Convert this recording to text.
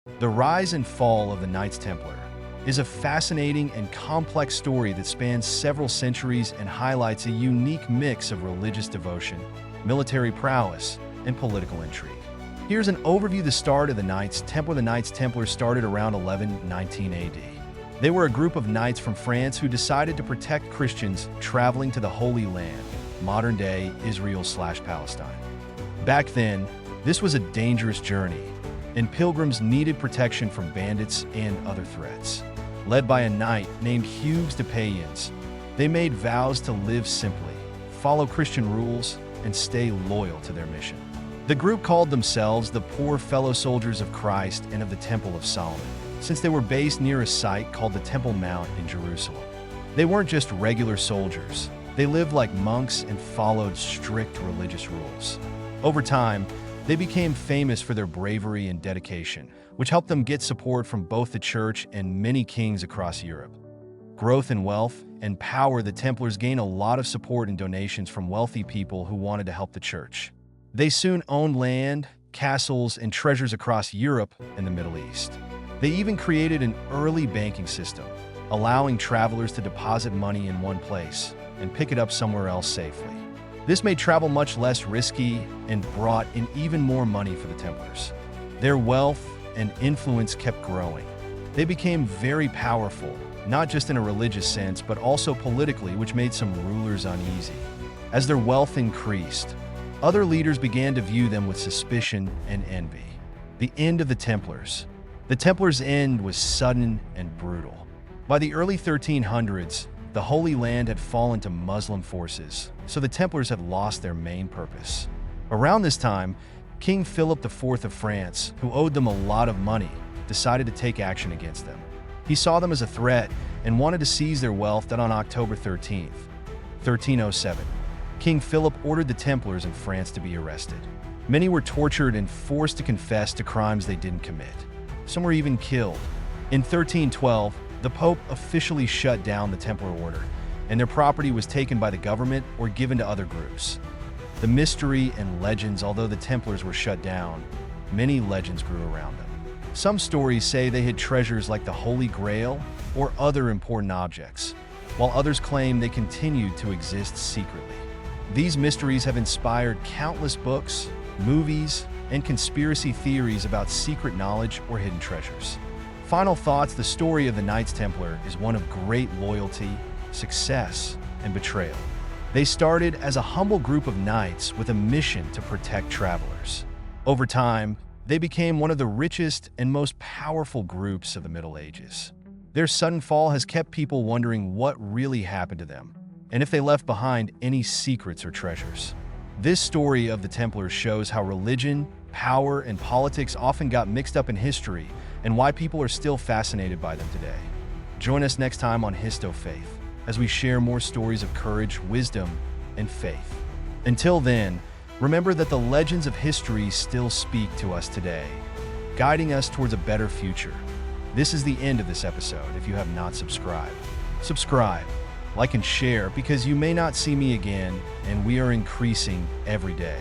The rise and fall of the Knights Templar is a fascinating and complex story that spans several centuries and highlights a unique mix of religious devotion, military prowess, and political intrigue. Here's an overview of the start of the Knights Templar. The Knights Templar started around 1119 AD. They were a group of knights from France who decided to protect Christians traveling to the Holy Land, modern-day Israel/Palestine. Back then, this was a dangerous journey, and pilgrims needed protection from bandits and other threats. Led by a knight named Hugues de Payens, they made vows to live simply, follow Christian rules, and stay loyal to their mission. The group called themselves the Poor Fellow Soldiers of Christ and of the Temple of Solomon, since they were based near a site called the Temple Mount in Jerusalem. They weren't just regular soldiers. They lived like monks and followed strict religious rules. Over time, they became famous for their bravery and dedication, which helped them get support from both the church and many kings across Europe. Growth in wealth and power, the Templars gained a lot of support and donations from wealthy people who wanted to help the church. They soon owned land, castles, and treasures across Europe and the Middle East. They even created an early banking system, allowing travelers to deposit money in one place and pick it up somewhere else safely. This made travel much less risky and brought in even more money for the Templars. Their wealth and influence kept growing. They became very powerful, not just in a religious sense, but also politically, which made some rulers uneasy. As their wealth increased, other leaders began to view them with suspicion and envy. The end of the Templars. The Templars' end was sudden and brutal. By the early 1300s, the Holy Land had fallen to Muslim forces, so the Templars had lost their main purpose. Around this time, King Philip IV of France, who owed them a lot of money, decided to take action against them. He saw them as a threat and wanted to seize their wealth. That on October 13, 1307, King Philip ordered the Templars in France to be arrested. Many were tortured and forced to confess to crimes they didn't commit. Some were even killed. In 1312, the Pope officially shut down the Templar Order, and their property was taken by the government or given to other groups. The mystery and legends, although the Templars were shut down, many legends grew around them. Some stories say they hid treasures like the Holy Grail or other important objects, while others claim they continued to exist secretly. These mysteries have inspired countless books, movies, and conspiracy theories about secret knowledge or hidden treasures. Final thoughts: the story of the Knights Templar is one of great loyalty, success, and betrayal. They started as a humble group of knights with a mission to protect travelers. Over time, they became one of the richest and most powerful groups of the Middle Ages. Their sudden fall has kept people wondering what really happened to them, and if they left behind any secrets or treasures. This story of the Templars shows how religion, power, and politics often got mixed up in history, and why people are still fascinated by them today. Join us next time on Histo Faith, as we share more stories of courage, wisdom, and faith. Until then, remember that the legends of history still speak to us today, guiding us towards a better future. This is the end of this episode. If you have not subscribe, like, and share, because you may not see me again, and we are increasing every day.